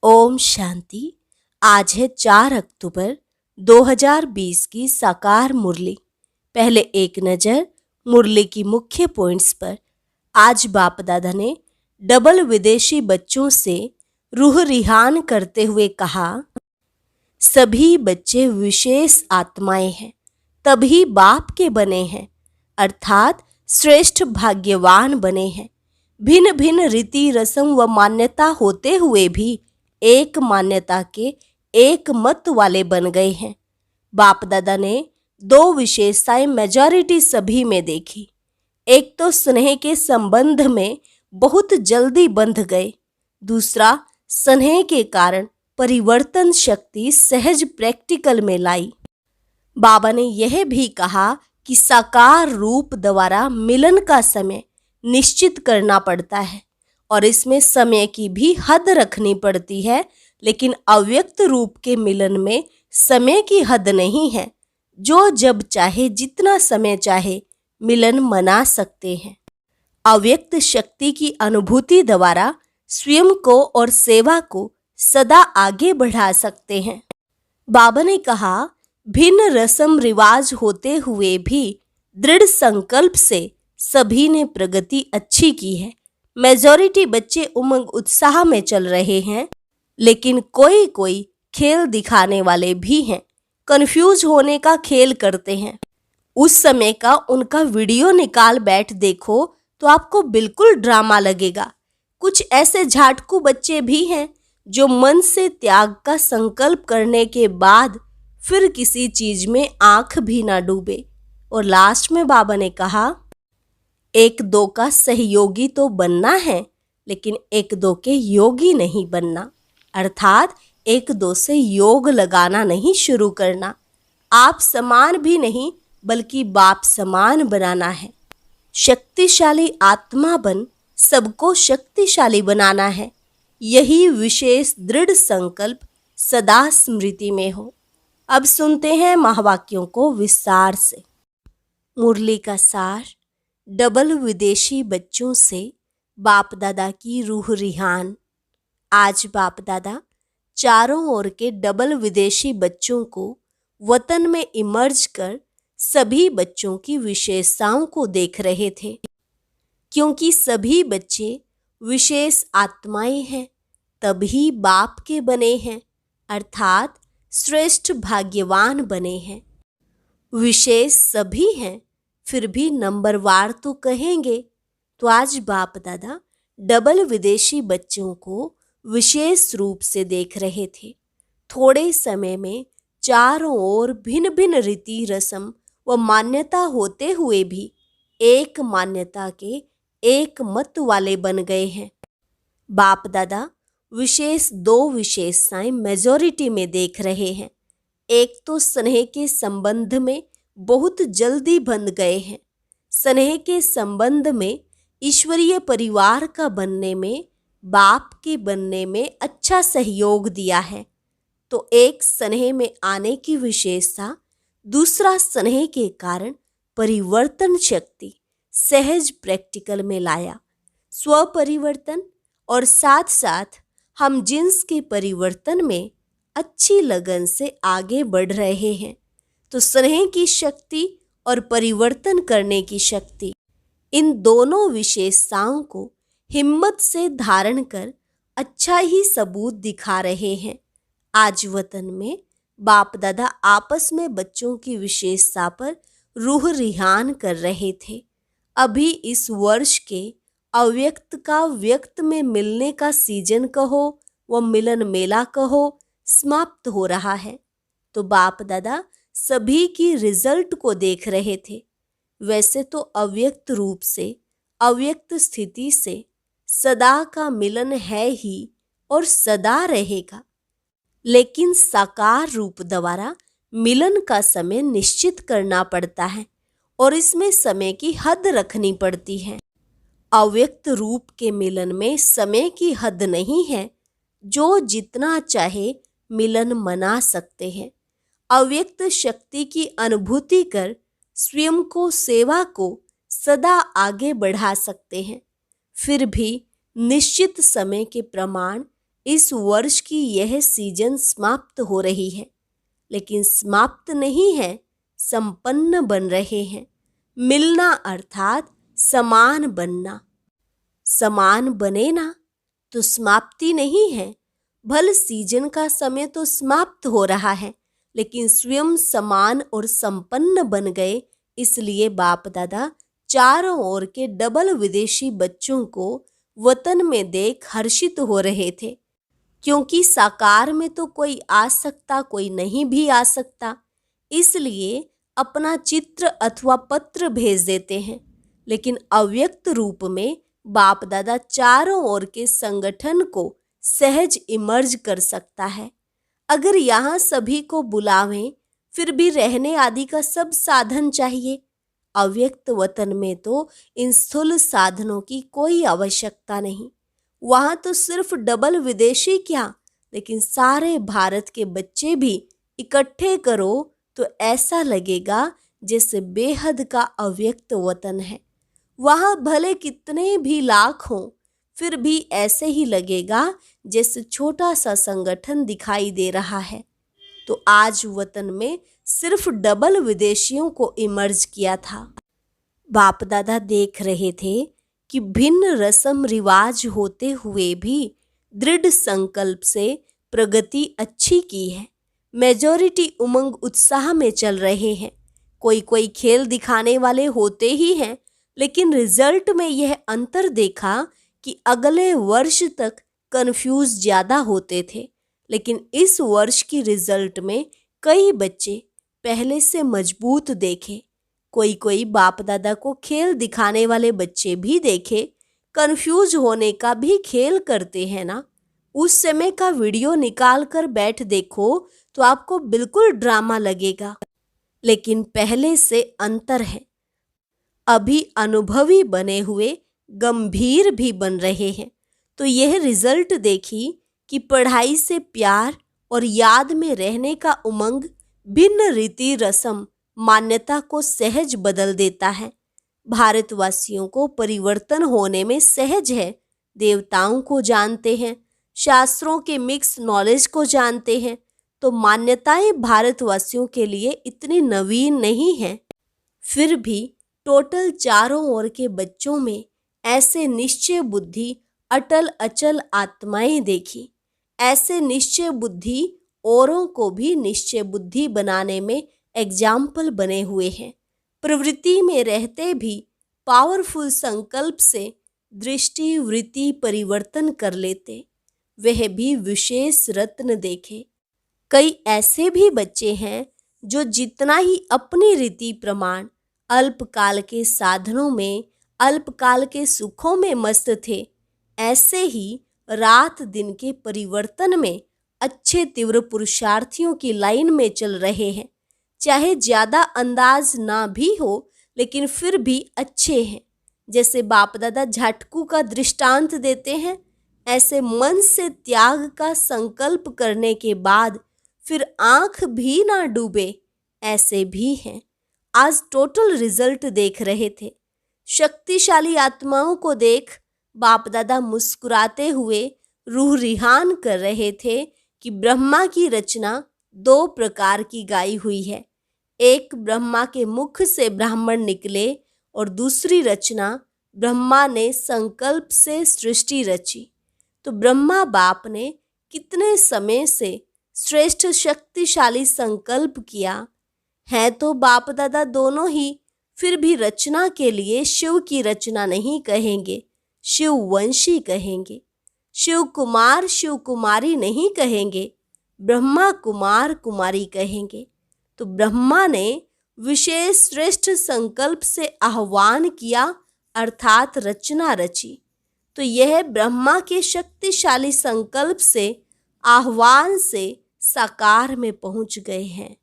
ओम शांति। आज है 4 अक्टूबर 2020 की साकार मुरली। पहले एक नज़र मुरली की मुख्य पॉइंट्स पर। आज बाप दादा ने डबल विदेशी बच्चों से रूह रिहान करते हुए कहा, सभी बच्चे विशेष आत्माएं हैं, तभी बाप के बने हैं, अर्थात श्रेष्ठ भाग्यवान बने हैं। भिन्न भिन्न रीति रस्म व मान्यता होते हुए भी एक मान्यता के एक मत वाले बन गए हैं। बाप दादा ने दो विशेषताएं मेजॉरिटी सभी में देखी। एक तो स्नेह के संबंध में बहुत जल्दी बंध गए, दूसरा स्नेह के कारण परिवर्तन शक्ति सहज प्रैक्टिकल में लाई। बाबा ने यह भी कहा कि साकार रूप द्वारा मिलन का समय निश्चित करना पड़ता है और इसमें समय की भी हद रखनी पड़ती है, लेकिन अव्यक्त रूप के मिलन में समय की हद नहीं है। जो जब चाहे जितना समय चाहे मिलन मना सकते हैं। अव्यक्त शक्ति की अनुभूति द्वारा स्वयं को और सेवा को सदा आगे बढ़ा सकते हैं। बाबा ने कहा, भिन्न रस्म रिवाज होते हुए भी दृढ़ संकल्प से सभी ने प्रगति अच्छी की है। मेजॉरिटी बच्चे उमंग उत्साह में चल रहे हैं, लेकिन कोई कोई खेल दिखाने वाले भी हैं, कंफ्यूज होने का खेल करते हैं। उस समय का उनका वीडियो निकाल बैठ देखो तो आपको बिल्कुल ड्रामा लगेगा। कुछ ऐसे झाटकू बच्चे भी हैं जो मन से त्याग का संकल्प करने के बाद फिर किसी चीज में आंख भी ना डूबे। और लास्ट में बाबा ने कहा, एक दो का सहयोगी तो बनना है, लेकिन एक दो के योगी नहीं बनना, अर्थात एक दो से योग लगाना नहीं शुरू करना। आप समान भी नहीं बल्कि बाप समान बनाना है। शक्तिशाली आत्मा बन सबको शक्तिशाली बनाना है। यही विशेष दृढ़ संकल्प सदा स्मृति में हो। अब सुनते हैं महावाक्यों को विस्तार से। मुरली का सार। डबल विदेशी बच्चों से बाप दादा की रूह रिहान। आज बाप दादा चारों ओर के डबल विदेशी बच्चों को वतन में इमर्ज कर सभी बच्चों की विशेषताओं को देख रहे थे, क्योंकि सभी बच्चे विशेष आत्माएं हैं, तभी बाप के बने हैं, अर्थात श्रेष्ठ भाग्यवान बने हैं। विशेष सभी हैं, फिर भी नंबरवार तो कहेंगे। तो आज बाप दादा डबल विदेशी बच्चों को विशेष रूप से देख रहे थे। थोड़े समय में चारों ओर भिन्न भिन्न रीति रस्म व मान्यता होते हुए भी एक मान्यता के एक मत वाले बन गए हैं। बाप दादा विशेष दो विशेषताएं मेजॉरिटी में देख रहे हैं। एक तो स्नेह के संबंध में बहुत जल्दी बंध गए हैं। स्नेह के संबंध में ईश्वरीय परिवार का बनने में, बाप के बनने में अच्छा सहयोग दिया है। तो एक स्नेह में आने की विशेषता, दूसरा स्नेह के कारण परिवर्तन शक्ति सहज प्रैक्टिकल में लाया। स्व परिवर्तन और साथ साथ हम जिन्स के परिवर्तन में अच्छी लगन से आगे बढ़ रहे हैं। तो स्नेह की शक्ति और परिवर्तन करने की शक्ति, इन दोनों विशेषताओं को हिम्मत से धारण कर अच्छा ही सबूत दिखा रहे हैं। आज वतन में बाप दादा आपस में बच्चों की विशेषता पर रूह रिहान कर रहे थे। अभी इस वर्ष के अव्यक्त का व्यक्त में मिलने का सीजन कहो व मिलन मेला कहो, समाप्त हो रहा है। तो बाप दादा सभी की रिजल्ट को देख रहे थे। वैसे तो अव्यक्त रूप से, अव्यक्त स्थिति से सदा का मिलन है ही और सदा रहेगा, लेकिन साकार रूप द्वारा मिलन का समय निश्चित करना पड़ता है और इसमें समय की हद रखनी पड़ती है। अव्यक्त रूप के मिलन में समय की हद नहीं है। जो जितना चाहे मिलन मना सकते हैं। अव्यक्त शक्ति की अनुभूति कर स्वयं को, सेवा को सदा आगे बढ़ा सकते हैं। फिर भी निश्चित समय के प्रमाण इस वर्ष की यह सीजन समाप्त हो रही है, लेकिन समाप्त नहीं है, संपन्न बन रहे हैं। मिलना अर्थात समान बनना। समान बने ना तो समाप्ति नहीं है। भल सीजन का समय तो समाप्त हो रहा है, लेकिन स्वयं समान और संपन्न बन गए। इसलिए बाप दादा चारों ओर के डबल विदेशी बच्चों को वतन में देख हर्षित हो रहे थे, क्योंकि साकार में तो कोई आ सकता, कोई नहीं भी आ सकता। इसलिए अपना चित्र अथवा पत्र भेज देते हैं, लेकिन अव्यक्त रूप में बाप दादा चारों ओर के संगठन को सहज इमर्ज कर सकता है। अगर यहाँ सभी को बुलावें, फिर भी रहने आदि का सब साधन चाहिए। अव्यक्त वतन में तो इन स्थूल साधनों की कोई आवश्यकता नहीं। वहाँ तो सिर्फ डबल विदेशी क्या, लेकिन सारे भारत के बच्चे भी इकट्ठे करो तो ऐसा लगेगा जैसे बेहद का अव्यक्त वतन है। वहाँ भले कितने भी लाख हों, फिर भी ऐसे ही लगेगा जैसे छोटा सा संगठन दिखाई दे रहा है। तो आज वतन में सिर्फ डबल विदेशियों को इमर्ज किया था। बाप दादा देख रहे थे कि भिन्न रस्म रिवाज होते हुए भी दृढ़ संकल्प से प्रगति अच्छी की है। मेजॉरिटी उमंग उत्साह में चल रहे हैं। कोई कोई खेल दिखाने वाले होते ही हैं, लेकिन रिजल्ट में यह अंतर देखा कि अगले वर्ष तक कंफ्यूज ज़्यादा होते थे, लेकिन इस वर्ष की रिजल्ट में कई बच्चे पहले से मजबूत देखे। कोई कोई बाप दादा को खेल दिखाने वाले बच्चे भी देखे। कंफ्यूज होने का भी खेल करते हैं ना। उस समय का वीडियो निकाल कर बैठ देखो तो आपको बिल्कुल ड्रामा लगेगा, लेकिन पहले से अंतर है। अभी अनुभवी बने हुए गंभीर भी बन रहे हैं। तो यह रिजल्ट देखी कि पढ़ाई से प्यार और याद में रहने का उमंग भिन्न रीति रस्म मान्यता को सहज बदल देता है। भारतवासियों को परिवर्तन होने में सहज है। देवताओं को जानते हैं, शास्त्रों के मिक्स नॉलेज को जानते हैं, तो मान्यताएं भारतवासियों के लिए इतनी नवीन नहीं हैं। फिर भी टोटल चारों ओर के बच्चों में ऐसे निश्चय बुद्धि, अटल अचल आत्माएं देखी। ऐसे निश्चय बुद्धि औरों को भी निश्चय बुद्धि बनाने में एग्जाम्पल बने हुए हैं। प्रवृत्ति में रहते भी पावरफुल संकल्प से दृष्टि वृत्ति परिवर्तन कर लेते। वह भी विशेष रत्न देखे। कई ऐसे भी बच्चे हैं जो जितना ही अपनी रीति प्रमाण अल्पकाल के साधनों में, अल्पकाल के सुखों में मस्त थे, ऐसे ही रात दिन के परिवर्तन में अच्छे तीव्र पुरुषार्थियों की लाइन में चल रहे हैं। चाहे ज्यादा अंदाज ना भी हो, लेकिन फिर भी अच्छे हैं। जैसे बाप दादा झटकू का दृष्टांत देते हैं, ऐसे मन से त्याग का संकल्प करने के बाद फिर आंख भी ना डूबे, ऐसे भी हैं। आज टोटल रिजल्ट देख रहे थे। शक्तिशाली आत्माओं को देख बाप दादा मुस्कुराते हुए रूह रिहान कर रहे थे कि ब्रह्मा की रचना दो प्रकार की गाई हुई है। एक ब्रह्मा के मुख से ब्राह्मण निकले और दूसरी रचना ब्रह्मा ने संकल्प से सृष्टि रची। तो ब्रह्मा बाप ने कितने समय से श्रेष्ठ शक्तिशाली संकल्प किया है। तो बाप दादा दोनों ही फिर भी रचना के लिए शिव की रचना नहीं कहेंगे, शिव वंशी कहेंगे। शिव कुमार शिव कुमारी नहीं कहेंगे, ब्रह्मा कुमार कुमारी कहेंगे। तो ब्रह्मा ने विशेष श्रेष्ठ संकल्प से आह्वान किया, अर्थात रचना रची। तो यह ब्रह्मा के शक्तिशाली संकल्प से, आह्वान से साकार में पहुंच गए हैं।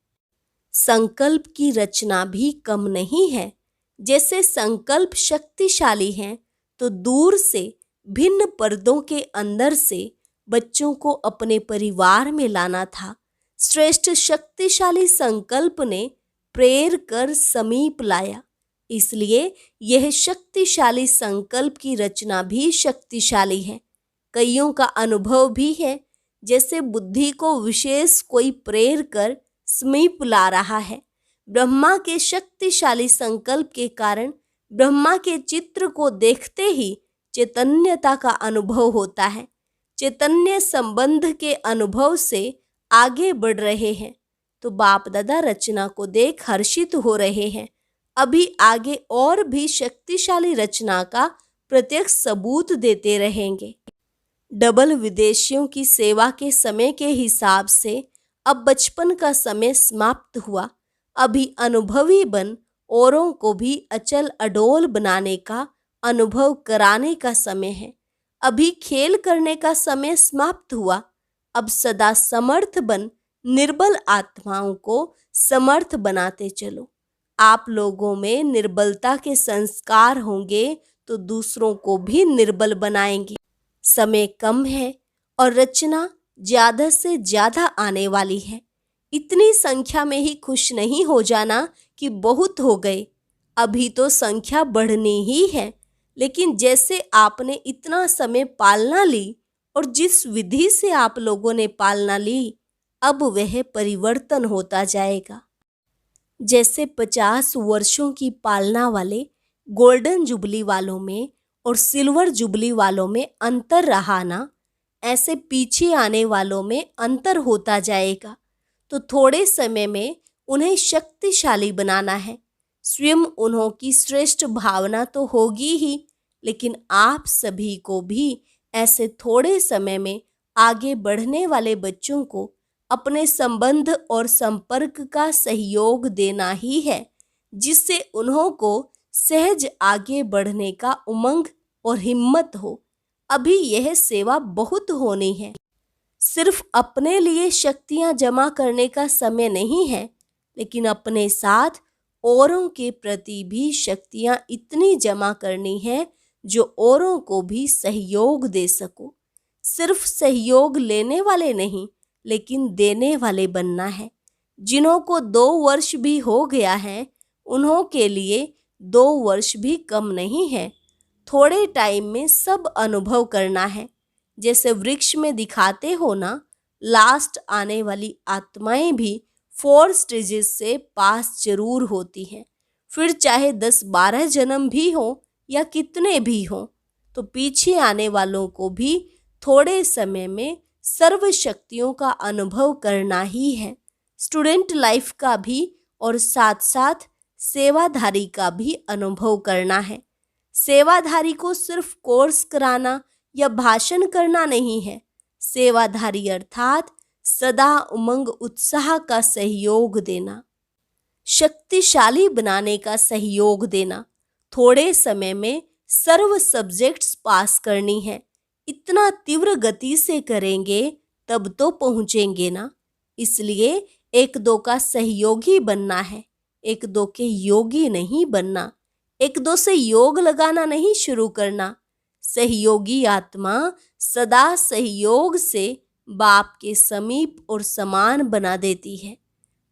संकल्प की रचना भी कम नहीं है। जैसे संकल्प शक्तिशाली हैं, तो दूर से भिन्न पर्दों के अंदर से बच्चों को अपने परिवार में लाना था। श्रेष्ठ शक्तिशाली संकल्प ने प्रेर कर समीप लाया। इसलिए यह शक्तिशाली संकल्प की रचना भी शक्तिशाली है। कईयों का अनुभव भी है, जैसे बुद्धि को विशेष कोई प्रेर कर समीप ला रहा है। ब्रह्मा के शक्तिशाली संकल्प के कारण ब्रह्मा के चित्र को देखते ही चैतन्यता का अनुभव होता है। चैतन्य संबंध के अनुभव से आगे बढ़ रहे हैं तो बाप दादा रचना को देख हर्षित हो रहे हैं। अभी आगे और भी शक्तिशाली रचना का प्रत्यक्ष सबूत देते रहेंगे। डबल विदेशियों की सेवा के समय के हिसाब से अब बचपन का समय समाप्त हुआ। अभी अनुभवी बन औरों को भी अचल अडोल बनाने का अनुभव कराने का समय है। अभी खेल करने का समय समाप्त हुआ। अब सदा समर्थ बन निर्बल आत्माओं को समर्थ बनाते चलो। आप लोगों में निर्बलता के संस्कार होंगे तो दूसरों को भी निर्बल बनाएंगे। समय कम है और रचना ज्यादा से ज्यादा आने वाली है। इतनी संख्या में ही खुश नहीं हो जाना कि बहुत हो गए। अभी तो संख्या बढ़नी ही है, लेकिन जैसे आपने इतना समय पालना ली और जिस विधि से आप लोगों ने पालना ली, अब वह परिवर्तन होता जाएगा। जैसे 50 वर्षों की पालना वाले गोल्डन जुबली वालों में और सिल्वर जुबली वालों में अंतर रहा ना, ऐसे पीछे आने वालों में अंतर होता जाएगा। तो थोड़े समय में उन्हें शक्तिशाली बनाना है। स्वयं उन्हों की श्रेष्ठ भावना तो होगी ही, लेकिन आप सभी को भी ऐसे थोड़े समय में आगे बढ़ने वाले बच्चों को अपने संबंध और संपर्क का सहयोग देना ही है, जिससे उन्हों को सहज आगे बढ़ने का उमंग और हिम्मत हो। अभी यह सेवा बहुत होनी है। सिर्फ अपने लिए शक्तियां जमा करने का समय नहीं है, लेकिन अपने साथ औरों के प्रति भी शक्तियां इतनी जमा करनी है जो औरों को भी सहयोग दे सको। सिर्फ सहयोग लेने वाले नहीं, लेकिन देने वाले बनना है। जिन्हों को 2 वर्ष भी हो गया है, उन्हों के लिए 2 वर्ष भी कम नहीं है। थोड़े टाइम में सब अनुभव करना है। जैसे वृक्ष में दिखाते हो ना, लास्ट आने वाली आत्माएं भी 4 स्टेजेस से पास जरूर होती हैं। फिर चाहे 10-12 जन्म भी हो या कितने भी हो, तो पीछे आने वालों को भी थोड़े समय में सर्व शक्तियों का अनुभव करना ही है। स्टूडेंट लाइफ का भी और साथ साथ सेवाधारी का भी अनुभव करना है। सेवाधारी को सिर्फ कोर्स कराना या भाषण करना नहीं है। सेवाधारी अर्थात सदा उमंग उत्साह का सहयोग देना, शक्तिशाली बनाने का सहयोग देना। थोड़े समय में सर्व सब्जेक्ट्स पास करनी है। इतना तीव्र गति से करेंगे तब तो पहुंचेंगे ना। इसलिए 1-2 का सहयोगी बनना है, 1-2 के योगी नहीं बनना। 1-2 से योग लगाना नहीं शुरू करना। सहयोगी आत्मा सदा सहयोग से बाप के समीप और समान बना देती है।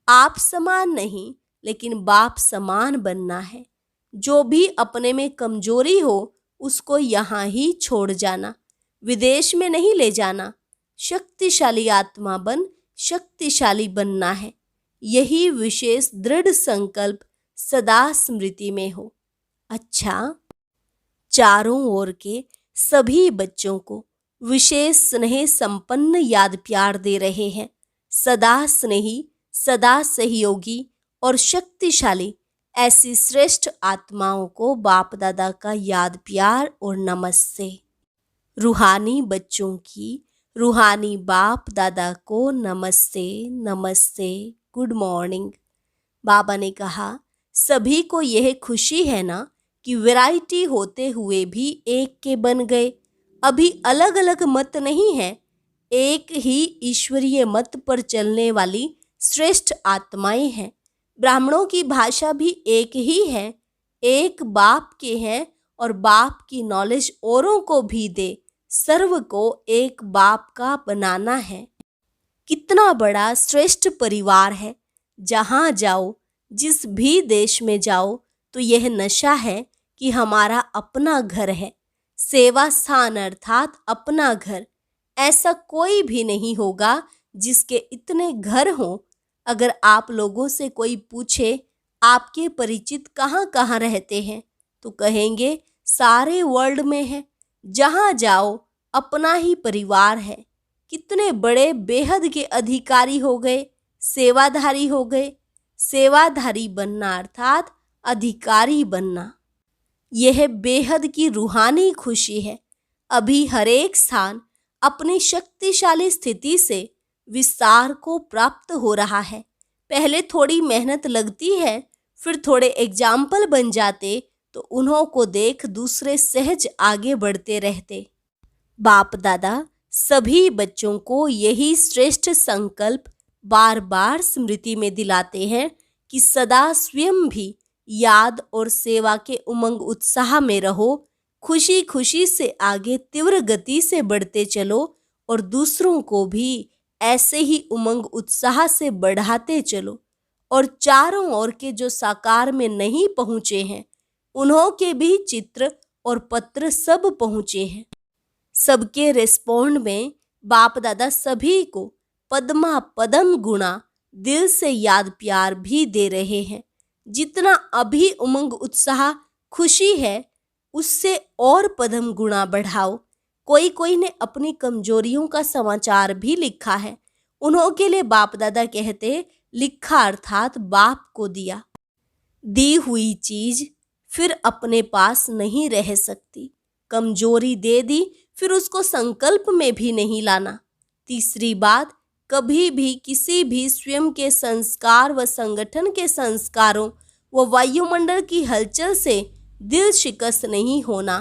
आप समान नहीं, लेकिन बाप समान बनना है। जो भी अपने में कमजोरी हो उसको यहाँ ही छोड़ जाना, विदेश में नहीं ले जाना। शक्तिशाली आत्मा बन शक्तिशाली बनना है। यही विशेष दृढ़ संकल्प सदा स्मृति में हो। अच्छा, चारों ओर के सभी बच्चों को विशेष स्नेह संपन्न याद प्यार दे रहे हैं। सदा स्नेही, सदा सहयोगी और शक्तिशाली ऐसी श्रेष्ठ आत्माओं को बाप दादा का याद प्यार और नमस्ते। रूहानी बच्चों की रूहानी बाप दादा को नमस्ते नमस्ते, गुड मॉर्निंग। बाबा ने कहा, सभी को यह खुशी है ना कि वैरायटी होते हुए भी एक के बन गए। अभी अलग अलग मत नहीं है, एक ही ईश्वरीय मत पर चलने वाली श्रेष्ठ आत्माएं हैं। ब्राह्मणों की भाषा भी एक ही है, एक बाप के हैं और बाप की नॉलेज औरों को भी दे। सर्व को एक बाप का बनाना है। कितना बड़ा श्रेष्ठ परिवार है। जहाँ जाओ, जिस भी देश में जाओ, तो यह नशा है कि हमारा अपना घर है। सेवा स्थान अर्थात अपना घर। ऐसा कोई भी नहीं होगा जिसके इतने घर हों। अगर आप लोगों से कोई पूछे आपके परिचित कहाँ कहाँ रहते हैं, तो कहेंगे सारे वर्ल्ड में है। जहाँ जाओ अपना ही परिवार है। कितने बड़े बेहद के अधिकारी हो गए, सेवाधारी हो गए। सेवाधारी बनना अर्थात अधिकारी बनना, यह बेहद की रूहानी खुशी है। अभी हर एक स्थान अपनी शक्तिशाली स्थिति से विस्तार को प्राप्त हो रहा है। पहले थोड़ी मेहनत लगती है, फिर थोड़े एग्जाम्पल बन जाते तो उन्हों को देख दूसरे सहज आगे बढ़ते रहते। बाप दादा सभी बच्चों को यही श्रेष्ठ संकल्प बार बार स्मृति में दिलाते हैं कि सदा स्वयं भी याद और सेवा के उमंग उत्साह में रहो। खुशी खुशी से आगे तीव्र गति से बढ़ते चलो और दूसरों को भी ऐसे ही उमंग उत्साह से बढ़ाते चलो। और चारों ओर के जो साकार में नहीं पहुँचे हैं, उन्हों के भी चित्र और पत्र सब पहुँचे हैं। सबके रिस्पॉन्ड में बाप दादा सभी को पद्मा पदम गुणा दिल से याद प्यार भी दे रहे हैं। जितना अभी उमंग उत्साह खुशी है, उससे और पदम गुणा बढ़ाओ। कोई कोई ने अपनी कमजोरियों का समाचार भी लिखा है। उन्हों के लिए बाप दादा कहते, लिखा अर्थात बाप को दिया। दी हुई चीज फिर अपने पास नहीं रह सकती। कमजोरी दे दी, फिर उसको संकल्प में भी नहीं लाना। तीसरी बात, कभी भी किसी भी स्वयं के संस्कार व संगठन के संस्कारों व वायुमंडल की हलचल से दिल शिकस्त नहीं होना।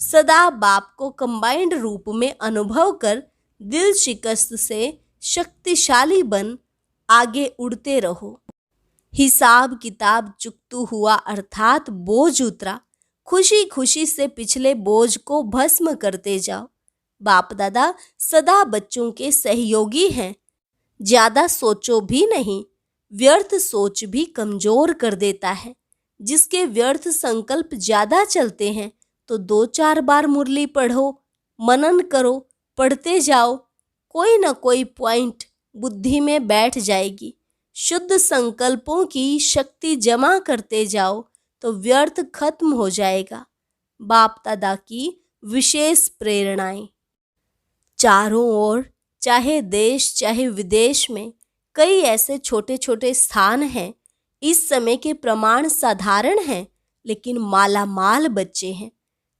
सदा बाप को कंबाइंड रूप में अनुभव कर दिल शिकस्त से शक्तिशाली बन आगे उड़ते रहो। हिसाब किताब चुकतू हुआ अर्थात बोझ उतरा। खुशी खुशी से पिछले बोझ को भस्म करते जाओ। बाप दादा सदा बच्चों के सहयोगी हैं। ज्यादा सोचो भी नहीं, व्यर्थ सोच भी कमजोर कर देता है। जिसके व्यर्थ संकल्प ज्यादा चलते हैं तो 2-4 बार मुरली पढ़ो, मनन करो, पढ़ते जाओ। कोई न कोई पॉइंट बुद्धि में बैठ जाएगी। शुद्ध संकल्पों की शक्ति जमा करते जाओ तो व्यर्थ खत्म हो जाएगा। बाप दादा की विशेष प्रेरणाएं। चारों ओर चाहे देश चाहे विदेश में कई ऐसे छोटे छोटे स्थान हैं। इस समय के प्रमाण साधारण हैं, लेकिन माला माल बच्चे हैं।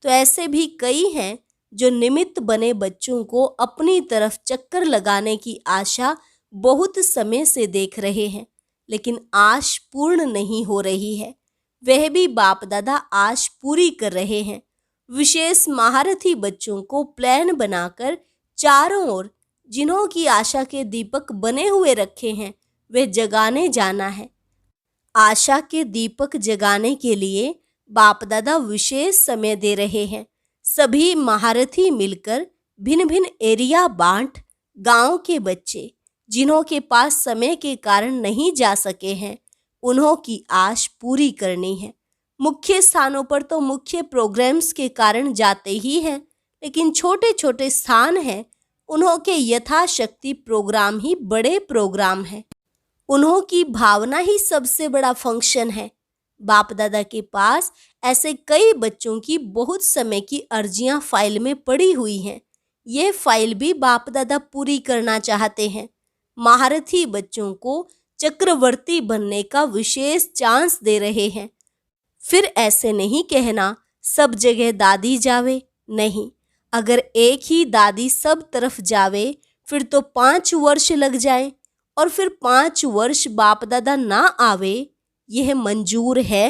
तो ऐसे भी कई हैं जो निमित्त बने बच्चों को अपनी तरफ चक्कर लगाने की आशा बहुत समय से देख रहे हैं, लेकिन आश पूर्ण नहीं हो रही है। वह भी बाप दादा आश पूरी कर रहे हैं। विशेष महारथी बच्चों को प्लान बनाकर चारों ओर जिन्हों की आशा के दीपक बने हुए रखे हैं, वे जगाने जाना है। आशा के दीपक जगाने के लिए बाप दादा विशेष समय दे रहे हैं। सभी महारथी मिलकर भिन्न भिन्न एरिया बांट गांव के बच्चे जिन्हों के पास समय के कारण नहीं जा सके हैं, उन्हों की आश पूरी करनी है। मुख्य स्थानों पर तो मुख्य प्रोग्राम्स के कारण जाते ही हैं, लेकिन छोटे छोटे स्थान हैं, उन्हों के यथाशक्ति प्रोग्राम ही बड़े प्रोग्राम हैं। उन्हों की भावना ही सबसे बड़ा फंक्शन है। बाप दादा के पास ऐसे कई बच्चों की बहुत समय की अर्जियां फाइल में पड़ी हुई हैं। ये फाइल भी बाप दादा पूरी करना चाहते हैं। महारथी बच्चों को चक्रवर्ती बनने का विशेष चांस दे रहे हैं। फिर ऐसे नहीं कहना सब जगह दादी जावे, नहीं। अगर एक ही दादी सब तरफ जावे फिर तो 5 वर्ष लग जाए और फिर 5 वर्ष बाप दादा ना आवे, यह मंजूर है।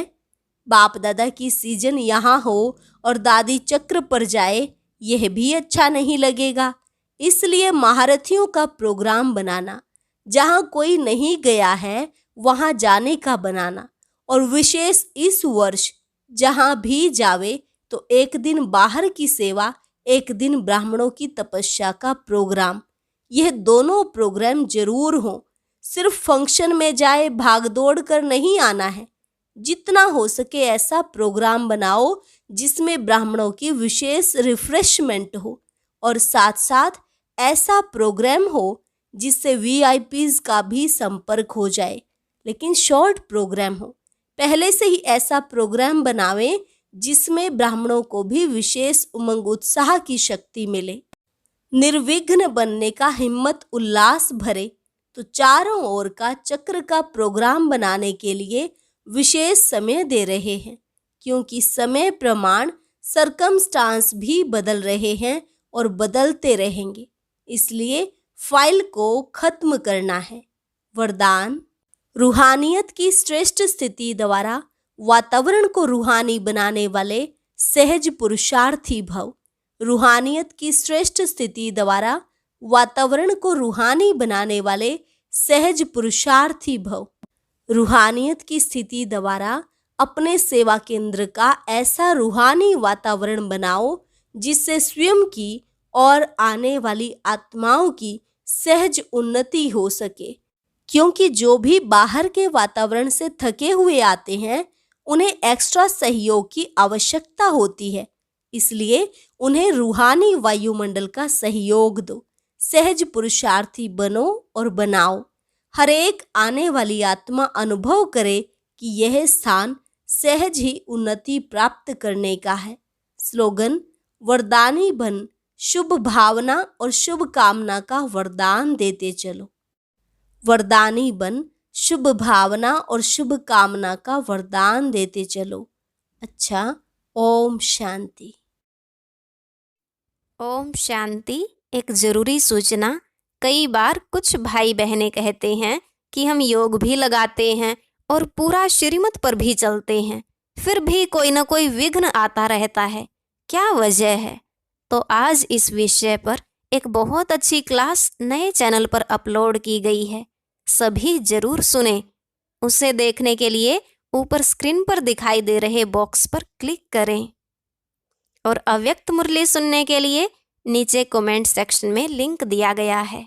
बाप दादा की सीजन यहाँ हो और दादी चक्र पर जाए, यह भी अच्छा नहीं लगेगा। इसलिए महारथियों का प्रोग्राम बनाना, जहाँ कोई नहीं गया है वहाँ जाने का बनाना, और विशेष इस वर्ष जहाँ भी जावे तो एक दिन बाहर की सेवा, एक दिन ब्राह्मणों की तपस्या का प्रोग्राम। यह दोनों प्रोग्राम जरूर हो। सिर्फ फंक्शन में जाए भाग दौड़ कर नहीं आना है। जितना हो सके ऐसा प्रोग्राम बनाओ जिसमें ब्राह्मणों की विशेष रिफ्रेशमेंट हो और साथ साथ ऐसा प्रोग्राम हो जिससे वीआईपीज का भी संपर्क हो जाए, लेकिन शॉर्ट प्रोग्राम हो। पहले से ही ऐसा प्रोग्राम बनावें जिसमें ब्राह्मणों को भी विशेष उमंग उत्साह की शक्ति मिले, निर्विघ्न बनने का हिम्मत उल्लास भरे। तो चारों ओर का चक्र का प्रोग्राम बनाने के लिए विशेष समय दे रहे हैं, क्योंकि समय प्रमाण सरकमस्टांस भी बदल रहे हैं और बदलते रहेंगे, इसलिए फाइल को खत्म करना है। वरदान: रूहानियत की श्रेष्ठ स्थिति द्वारा वातावरण को रूहानी बनाने वाले सहज पुरुषार्थी भव। रूहानियत की श्रेष्ठ स्थिति द्वारा वातावरण को रूहानी बनाने वाले सहज पुरुषार्थी भव। रूहानियत की स्थिति द्वारा अपने सेवा केंद्र का ऐसा रूहानी वातावरण बनाओ जिससे स्वयं की और आने वाली आत्माओं की सहज उन्नति हो सके, क्योंकि जो भी बाहर के वातावरण से थके हुए आते हैं उन्हें एक्स्ट्रा सहयोग की आवश्यकता होती है, इसलिए उन्हें रूहानी वायुमंडल का सहयोग दो। सहज पुरुषार्थी बनो और बनाओ। हर एक आने वाली आत्मा अनुभव करे कि यह स्थान सहज ही उन्नति प्राप्त करने का है। स्लोगन: वरदानी बन, शुभ भावना और शुभ कामना का वरदान देते चलो। वरदानी बन, शुभ भावना और शुभ कामना का वरदान देते चलो। अच्छा, ओम शांति। ओम शांति। एक जरूरी सूचना। कई बार कुछ भाई बहनें कहते हैं कि हम योग भी लगाते हैं और पूरा श्रीमत पर भी चलते हैं, फिर भी कोई न कोई विघ्न आता रहता है। क्या वजह है? तो आज इस विषय पर एक बहुत अच्छी क्लास नए चैनल पर अपलोड की गई है, सभी जरूर सुने। उसे देखने के लिए ऊपर स्क्रीन पर दिखाई दे रहे बॉक्स पर क्लिक करें और अव्यक्त मुरली सुनने के लिए नीचे कमेंट सेक्शन में लिंक दिया गया है।